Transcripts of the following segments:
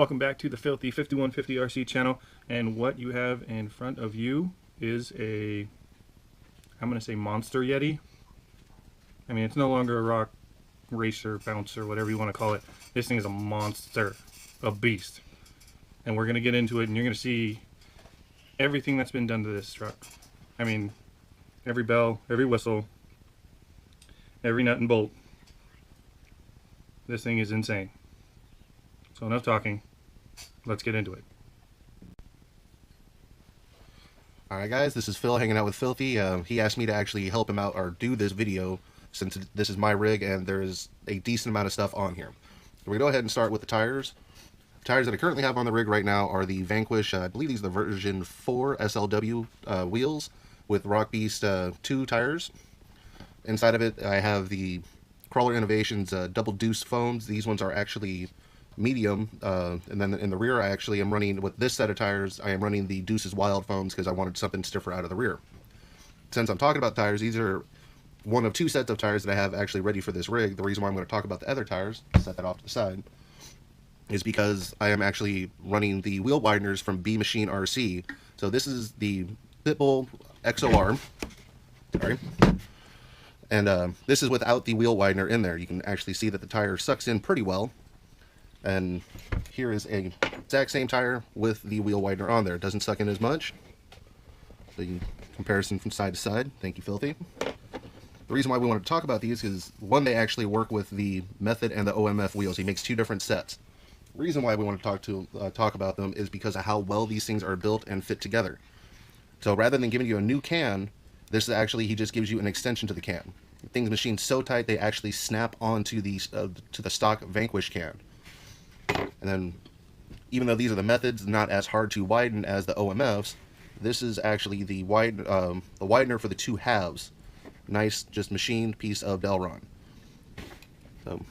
Welcome back to the Filthy 5150 RC channel, and what you have in front of you is a, I'm going to say monster Yeti. I mean, it's no longer a rock racer, bouncer, whatever you want to call it. This thing is a monster, a beast. And we're going to get into it, and you're going to see everything that's been done to this truck. I mean, every bell, every whistle, every nut and bolt. This thing is insane. So enough talking, let's get into it. Alright guys, this is Phil hanging out with Filthy. He asked me to actually help him out or do this video since this is my rig and there is a decent amount of stuff on here. So we're going to go ahead and start with the tires. The tires that I currently have on the rig right now are the Vanquish, I believe these are the version 4 SLW wheels with Rock Beast 2 tires. Inside of it I have the Crawler Innovations double deuce foams. These ones are actually medium, and then in the rear I actually am running, with this set of tires, I am running the Deuces Wild foams because I wanted something stiffer out of the rear. Since I'm talking about tires, these are one of two sets of tires that I have actually ready for this rig. The reason why I'm going to talk about the other tires, set that off to the side, is because I am actually running the wheel wideners from B Machine RC. So this is the Pitbull XOR, sorry, and this is without the wheel widener in there. You can actually see that the tire sucks in pretty well. And here is a exact same tire with the wheel widener on there. It doesn't suck in as much. The comparison from side to side. Thank you, Filthy. The reason why we want to talk about these is, one, they actually work with the Method and the OMF wheels. He makes two different sets. The reason why we want to talk about them is because of how well these things are built and fit together. So rather than giving you a new can, this is actually, he just gives you an extension to the can. Things machined so tight they actually snap onto the to the stock Vanquish can. And then, even though these are the Methods, not as hard to widen as the OMFs, this is actually the widener for the two halves. Nice, just machined piece of Delron. So,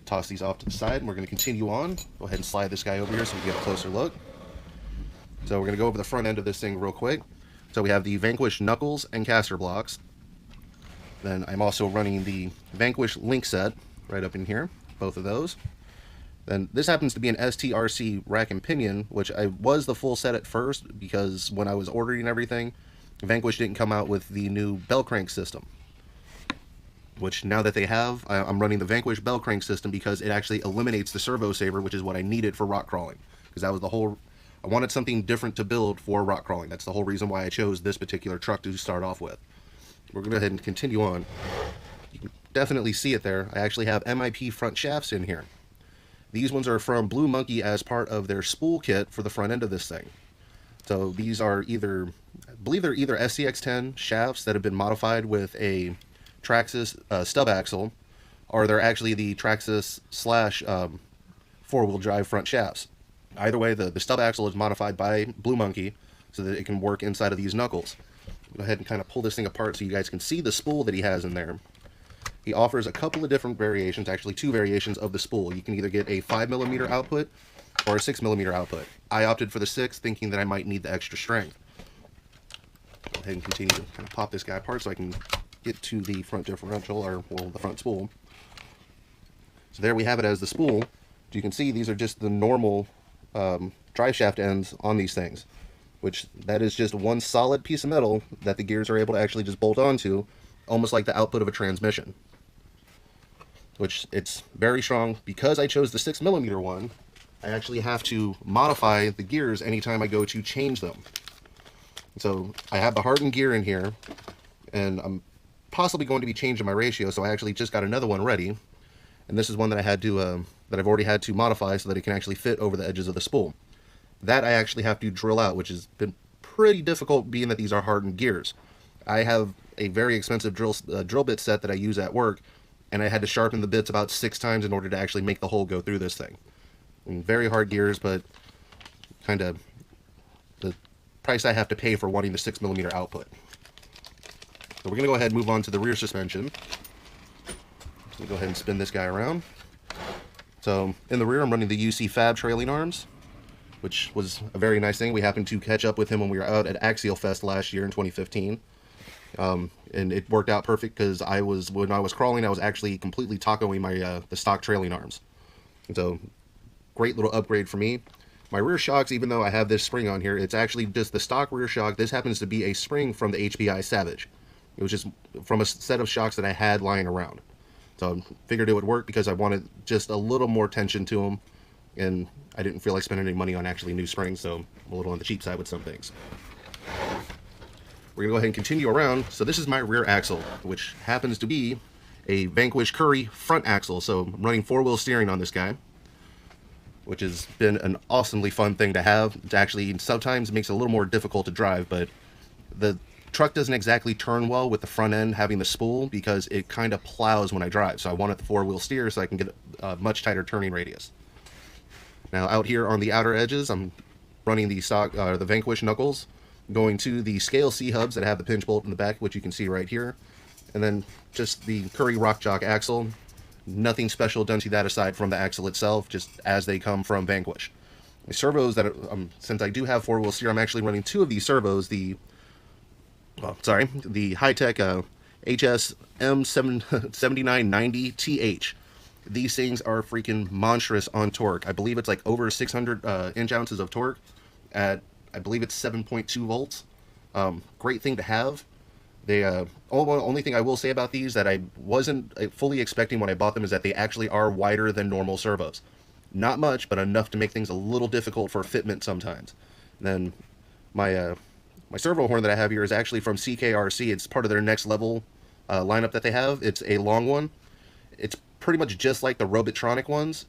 toss these off to the side, and we're going to continue on. Go ahead and slide this guy over here so we can get a closer look. So we're going to go over the front end of this thing real quick. So we have the Vanquish knuckles and caster blocks. Then I'm also running the Vanquish link set right up in here, both of those. Then this happens to be an STRC rack and pinion, which I was the full set at first because when I was ordering everything, Vanquish didn't come out with the new bell crank system. Which now that they have, I'm running the Vanquish bell crank system because it actually eliminates the servo saver, which is what I needed for rock crawling. Because that was the whole, I wanted something different to build for rock crawling. That's the whole reason why I chose this particular truck to start off with. We're going to go ahead and continue on. You can definitely see it there. I actually have MIP front shafts in here. These ones are from Blue Monkey as part of their spool kit for the front end of this thing. So these are either, I believe they're either SCX-10 shafts that have been modified with a Traxxas stub axle, or they're actually the Traxxas slash four-wheel drive front shafts. Either way, the stub axle is modified by Blue Monkey so that it can work inside of these knuckles. Go ahead and kind of pull this thing apart so you guys can see the spool that he has in there. He offers a couple of different variations, actually two variations of the spool. You can either get a 5mm output or a 6mm output. I opted for the 6, thinking that I might need the extra strength. Go ahead and continue to kind of pop this guy apart so I can get to the front differential, or well, the front spool. So there we have it as the spool. You can see these are just the normal drive shaft ends on these things, which that is just one solid piece of metal that the gears are able to actually just bolt onto, almost like the output of a transmission. Which, it's very strong. Because I chose the 6mm one, I actually have to modify the gears anytime I go to change them. So I have the hardened gear in here, and I'm possibly going to be changing my ratio, so I actually just got another one ready. And this is one that I had to that I've already had to modify so that it can actually fit over the edges of the spool. That I actually have to drill out, which has been pretty difficult being that these are hardened gears. I have a very expensive drill bit set that I use at work, and I had to sharpen the bits about 6 times in order to actually make the hole go through this thing. And very hard gears, but kind of the price I have to pay for wanting the 6mm output. So we're going to go ahead and move on to the rear suspension. So go ahead and spin this guy around. So in the rear I'm running the UC Fab trailing arms, which was a very nice thing. We happened to catch up with him when we were out at AXIALFEST last year in 2015. And it worked out perfect because when I was crawling, I was actually completely tacoing my the stock trailing arms. So great little upgrade for me. My rear shocks, even though I have this spring on here, it's actually just the stock rear shock. This happens to be a spring from the HPI Savage. It was just from a set of shocks that I had lying around. So I figured it would work because I wanted just a little more tension to them, and I didn't feel like spending any money on actually new springs, so I'm a little on the cheap side with some things. We're going to go ahead and continue around. So this is my rear axle, which happens to be a Vanquish Curry front axle. So I'm running 4-wheel steering on this guy, which has been an awesomely fun thing to have. It actually sometimes makes it a little more difficult to drive, but the truck doesn't exactly turn well with the front end having the spool because it kind of plows when I drive. So I wanted the 4-wheel steer so I can get a much tighter turning radius. Now out here on the outer edges, I'm running the stock, the Vanquish knuckles, going to the scale C-hubs that have the pinch bolt in the back, which you can see right here, and then just the Curry Rock Jock axle. Nothing special done to that aside from the axle itself, just as they come from Vanquish. The servos that since I do have 4-wheel steer, I'm actually running 2 of these servos. The high-tech HS M7990TH. These things are freaking monstrous on torque. I believe it's like over 600 inch-ounces of torque at, I believe it's 7.2 volts. Great thing to have. They only thing I will say about these that I wasn't fully expecting when I bought them is that they actually are wider than normal servos. Not much, but enough to make things a little difficult for fitment sometimes. And then my servo horn that I have here is actually from CKRC. It's part of their next level lineup that they have. It's a long one. It's pretty much just like the Robotronic ones.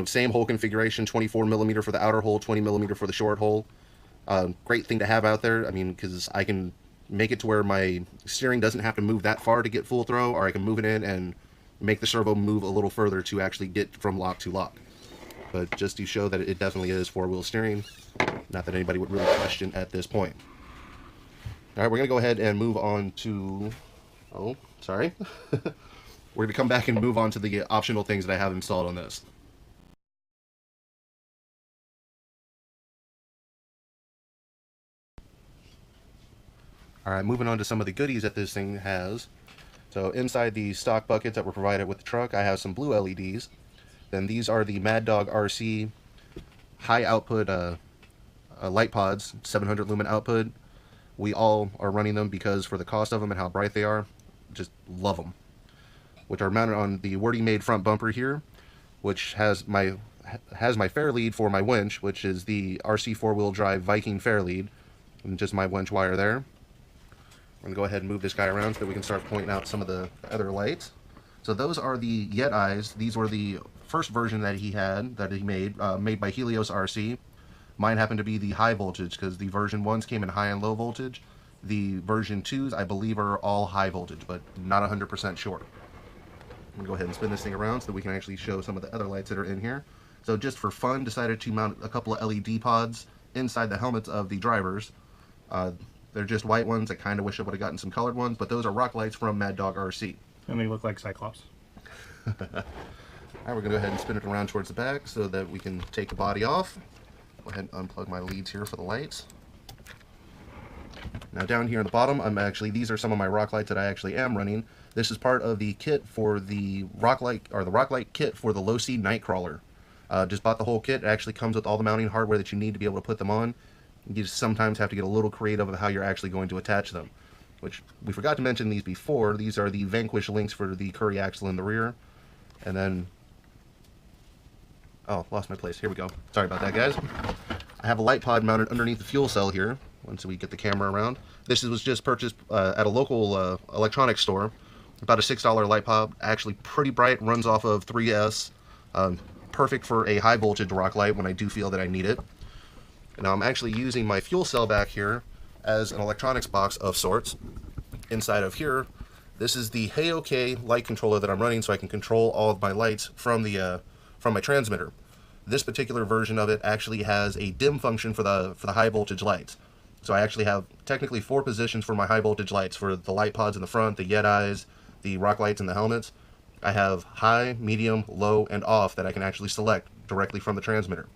Same hole configuration, 24mm for the outer hole, 20mm for the short hole. Great thing to have out there. I mean, because I can make it to where my steering doesn't have to move that far to get full throw, or I can move it in and make the servo move a little further to actually get from lock to lock. But just to show that it definitely is 4-wheel steering, not that anybody would really question at this point. Alright, we're going to go ahead and move on to... Oh, sorry. We're going to come back and move on to the optional things that I have installed on this. Alright, moving on to some of the goodies that this thing has. So inside the stock buckets that were provided with the truck, I have some blue LEDs. Then these are the Mad Dog RC high output light pods, 700 lumen output. We all are running them because for the cost of them and how bright they are, just love them. Which are mounted on the Wordy Made front bumper here, which has my fair lead for my winch, which is the RC 4-wheel drive Viking fair lead, and just my winch wire there. I'm going to go ahead and move this guy around so that we can start pointing out some of the other lights. So those are the YETIs. These were the first version that he made by Helios RC. Mine happened to be the high voltage because the version 1s came in high and low voltage. The version 2s, I believe, are all high voltage, but not 100% sure. I'm going to go ahead and spin this thing around so that we can actually show some of the other lights that are in here. So just for fun, decided to mount a couple of LED pods inside the helmets of the drivers. They're just white ones. I kind of wish I would have gotten some colored ones, but those are rock lights from Mad Dog RC. And they look like Cyclops. Alright, we're going to go ahead and spin it around towards the back so that we can take the body off. Go ahead and unplug my leads here for the lights. Now down here at the bottom, these are some of my rock lights that I actually am running. This is part of the kit for the rock light kit for the Low C Nightcrawler. Just bought the whole kit. It actually comes with all the mounting hardware that you need to be able to put them on. You just sometimes have to get a little creative with how you're actually going to attach them. Which, we forgot to mention these before. These are the Vanquish links for the Curry axle in the rear. And then... Oh, lost my place. Here we go. Sorry about that, guys. I have a light pod mounted underneath the fuel cell here, once we get the camera around. This was just purchased at a local electronics store. About a $6 light pod. Actually pretty bright, runs off of 3S. Perfect for a high voltage rock light when I do feel that I need it. Now I'm actually using my fuel cell back here as an electronics box of sorts. Inside of here, this is the Hey OK light controller that I'm running so I can control all of my lights from my transmitter. This particular version of it actually has a dim function for the high voltage lights. So I actually have technically 4 positions for my high voltage lights for the light pods in the front, the YETIs, the rock lights, and the helmets. I have high, medium, low, and off that I can actually select directly from the transmitter.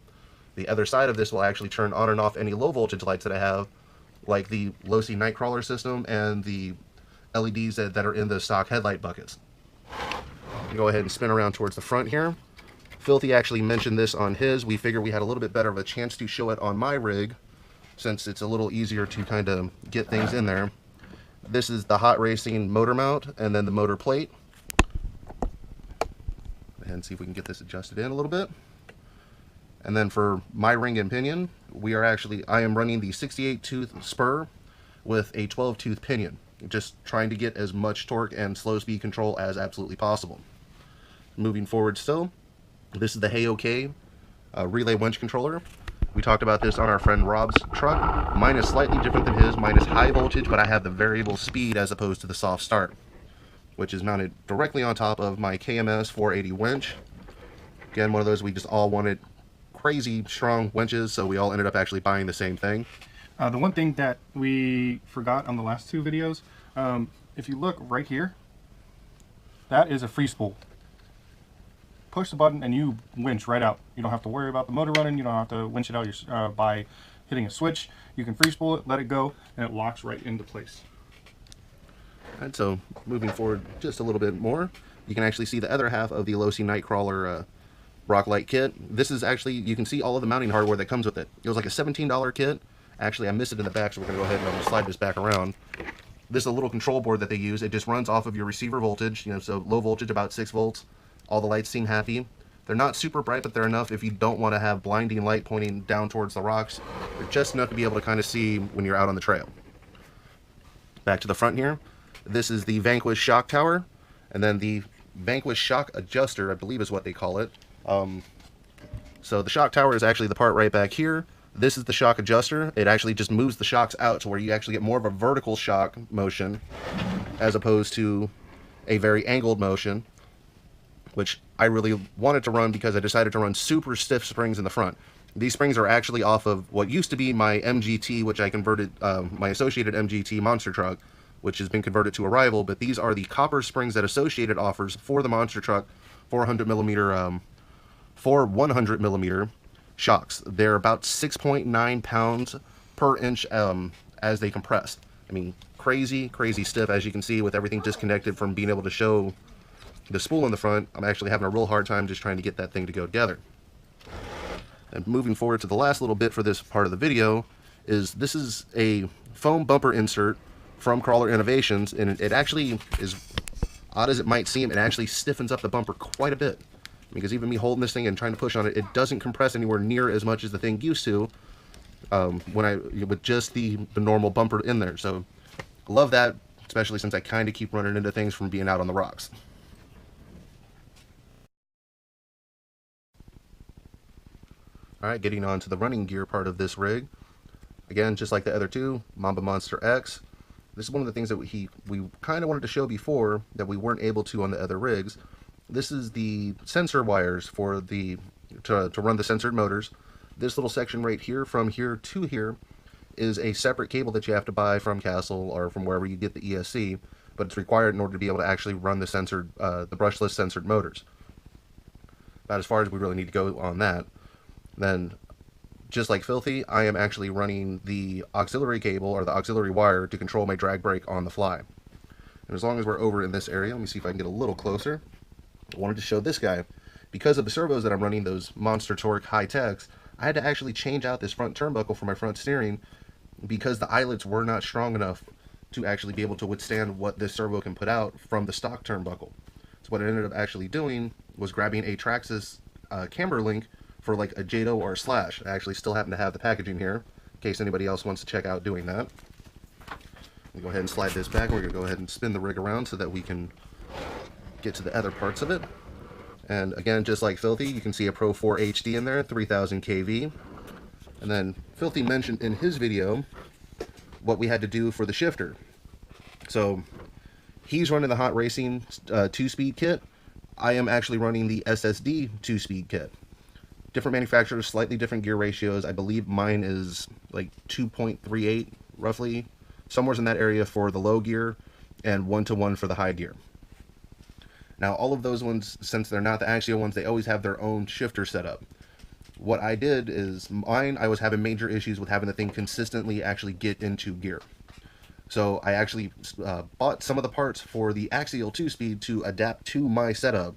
The other side of this will actually turn on and off any low voltage lights that I have, like the Low C Nightcrawler system and the LEDs that are in the stock headlight buckets. Go ahead and spin around towards the front here. Filthy actually mentioned this on his. We figured we had a little bit better of a chance to show it on my rig, since it's a little easier to kind of get things in there. This is the hot racing motor mount, and then the motor plate. And see if we can get this adjusted in a little bit. And then for my ring and pinion, I am running the 68 tooth spur with a 12 tooth pinion, just trying to get as much torque and slow speed control as absolutely possible. Moving forward still, this is the HeyOK relay winch controller. We talked about this on our friend Rob's truck. Mine is slightly different than his. Mine is high voltage, but I have the variable speed as opposed to the soft start, which is mounted directly on top of my KMS 480 winch. Again, one of those we just all wanted crazy strong winches, so we all ended up actually buying the same thing. The one thing that we forgot on the last two videos, if you look right here, that is a free spool. Push the button and you winch right out. You don't have to worry about the motor running. You don't have to winch it out by hitting a switch. You can free spool it, let it go, and it locks right into place. And so moving forward just a little bit more, you can actually see the other half of the Losi Nightcrawler Rocklight kit. This is actually, you can see all of the mounting hardware that comes with it. It was like a $17 kit. Actually, I missed it in the back, so we're going to go ahead and I'm going to slide this back around. This is a little control board that they use. It just runs off of your receiver voltage, so low voltage, about 6 volts. All the lights seem happy. They're not super bright, but they're enough if you don't want to have blinding light pointing down towards the rocks. They're just enough to be able to kind of see when you're out on the trail. Back to the front here. This is the Vanquish shock tower, and then the Vanquish shock adjuster, I believe is what they call it. So the shock tower is actually the part right back here. This is the shock adjuster. It actually just moves the shocks out to where you actually get more of a vertical shock motion as opposed to a very angled motion, which I really wanted to run because I decided to run super stiff springs in the front. These springs are actually off of what used to be my MGT, which I converted, my Associated MGT monster truck, which has been converted to a rival, but these are the copper springs that Associated offers for the monster truck, 400 millimeter, for 100 millimeter shocks. They're about 6.9 pounds per inch as they compress. I mean, crazy stiff, as you can see with everything disconnected from being able to show the spool in the front. I'm actually having a real hard time just trying to get that thing to go together. And moving forward to the last little bit for this part of the video, this is a foam bumper insert from Crawler Innovations, and it actually is, odd as it might seem, it actually stiffens up the bumper quite a bit. Because even me holding this thing and trying to push on it, it doesn't compress anywhere near as much as the thing used to with just the normal bumper in there. So love that, especially since I kind of keep running into things from being out on the rocks. Alright, getting on to the running gear part of this rig. Again, just like the other two, Mamba Monster X. This is one of the things that we kind of wanted to show before that we weren't able to on the other rigs. This is the sensor wires for to run the sensored motors. This little section right here, from here to here, is a separate cable that you have to buy from Castle or from wherever you get the ESC, but it's required in order to be able to actually run the censored, the brushless censored motors. About as far as we really need to go on that. Then, just like Filthy, I am actually running the auxiliary cable or the auxiliary wire to control my drag brake on the fly. And as long as we're over in this area, let me see if I can get a little closer. I wanted to show this guy. Because of the servos that I'm running, those Monster Torque high techs, I had to actually change out this front turnbuckle for my front steering because the eyelets were not strong enough to actually be able to withstand what this servo can put out from the stock turnbuckle. So what I ended up actually doing was grabbing a Traxxas camber link for like a Jado or a Slash. I actually still happen to have the packaging here in case anybody else wants to check out doing that. We'll go ahead and slide this back. We're going to go ahead and spin the rig around so that we can get to the other parts of it. And again, just like Filthy, you can see a Pro 4 HD in there, 3000 kV. And then Filthy mentioned in his video what we had to do for the shifter. So he's running the Hot Racing 2-speed kit. I am actually running the SSD 2-speed kit. Different manufacturers, slightly different gear ratios. I believe mine is like 2.38 roughly, somewhere in that area for the low gear, and 1-to-1 for the high gear. Now, all of those ones, since they're not the Axial ones, they always have their own shifter setup. What I did is, mine, I was having major issues with having the thing consistently actually get into gear. So I actually bought some of the parts for the Axial 2-speed to adapt to my setup,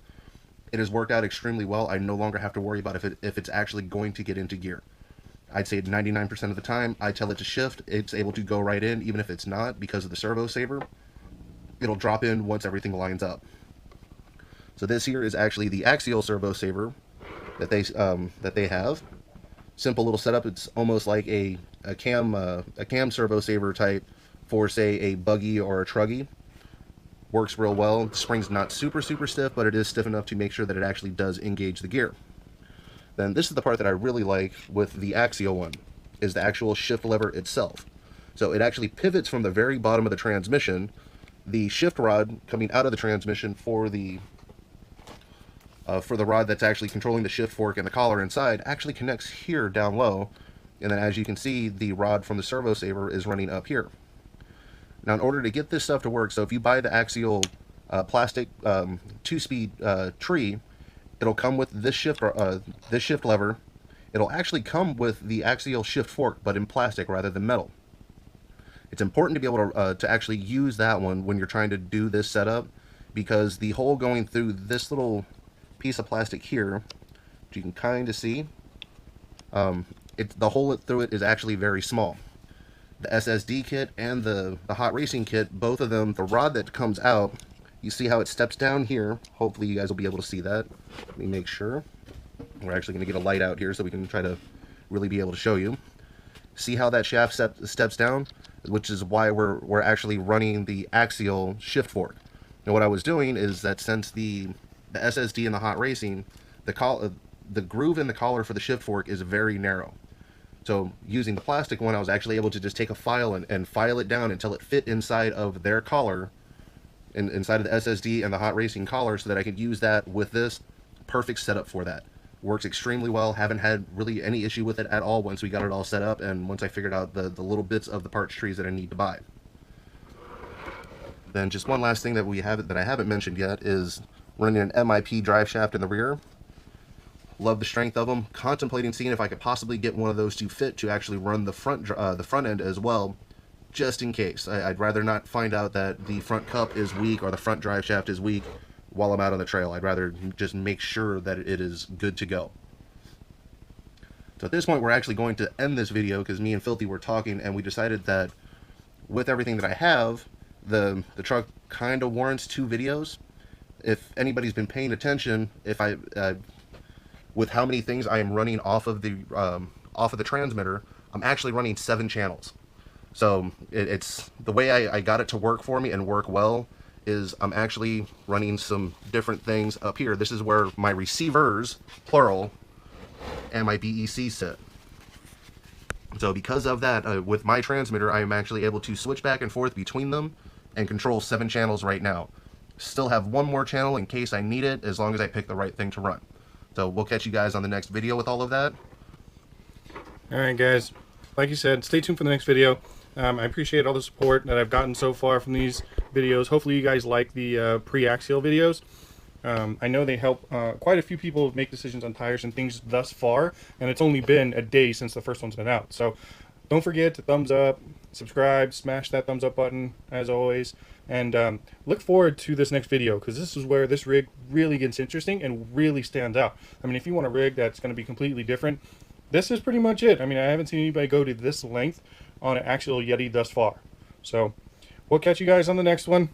it has worked out extremely well. I no longer have to worry about if it's actually going to get into gear. I'd say 99% of the time, I tell it to shift, it's able to go right in, even if it's not, because of the servo saver. It'll drop in once everything lines up. So this here is actually the axial servo saver that they have. Simple little setup. It's almost like a cam servo saver type for, say, a buggy or a truggy. Works real well. The spring's not super stiff, but it is stiff enough to make sure that it actually does engage the gear. Then this is the part that I really like with the axial one, is the actual shift lever itself. So it actually pivots from the very bottom of the transmission. The shift rod coming out of the transmission for the rod that's actually controlling the shift fork and the collar inside actually connects here down low, and then as you can see, the rod from the servo saver is running up here. Now in order to get this stuff to work, so if you buy the axial plastic 2-speed tree, it'll come with this shift lever. It'll actually come with the axial shift fork, but in plastic rather than metal. It's important to be able to actually use that one when you're trying to do this setup, because the hole going through this little piece of plastic here, which you can kind of see, the hole through it is actually very small. The SSD kit and the hot racing kit, both of them, the rod that comes out, you see how it steps down here. Hopefully you guys will be able to see that. Let me make sure. We're actually going to get a light out here so we can try to really be able to show you. See how that shaft steps down? Which is why we're actually running the axial shift fork. Now what I was doing is that since the SSD and the hot racing, the groove in the collar for the shift fork is very narrow. So using the plastic one, I was actually able to just take a file and file it down until it fit inside of their collar, inside of the SSD and the hot racing collar, so that I could use that with this. Perfect setup for that. Works extremely well. Haven't had really any issue with it at all once we got it all set up, and once I figured out the little bits of the parts trees that I need to buy. Then just one last thing that I haven't mentioned yet is running an MIP drive shaft in the rear. Love the strength of them. Contemplating seeing if I could possibly get one of those to fit to actually run the front end as well, just in case. I'd rather not find out that the front cup is weak or the front drive shaft is weak while I'm out on the trail. I'd rather just make sure that it is good to go. So at this point, we're actually going to end this video because me and Filthy were talking, and we decided that with everything that I have, the truck kind of warrants 2 videos. If anybody's been paying attention, with how many things I am running off of the transmitter, I'm actually running 7 channels. So it's the way I got it to work for me and work well is I'm actually running some different things up here. This is where my receivers, plural, and my BEC sit. So because of that, with my transmitter, I am actually able to switch back and forth between them and control 7 channels right now. Still have 1 more channel in case I need it, as long as I pick the right thing to run. So we'll catch you guys on the next video with all of that. Alright guys, like you said, stay tuned for the next video. I appreciate all the support that I've gotten so far from these videos. Hopefully you guys like the pre-axial videos. I know they help quite a few people make decisions on tires and things thus far, and it's only been a day since the first one's been out. So don't forget to thumbs up, subscribe, smash that thumbs up button as always, and look forward to this next video, because this is where this rig really gets interesting and really stands out. I mean, if you want a rig that's going to be completely different, this is pretty much it. I mean, I haven't seen anybody go to this length on an axial Yeti thus far. So we'll catch you guys on the next one.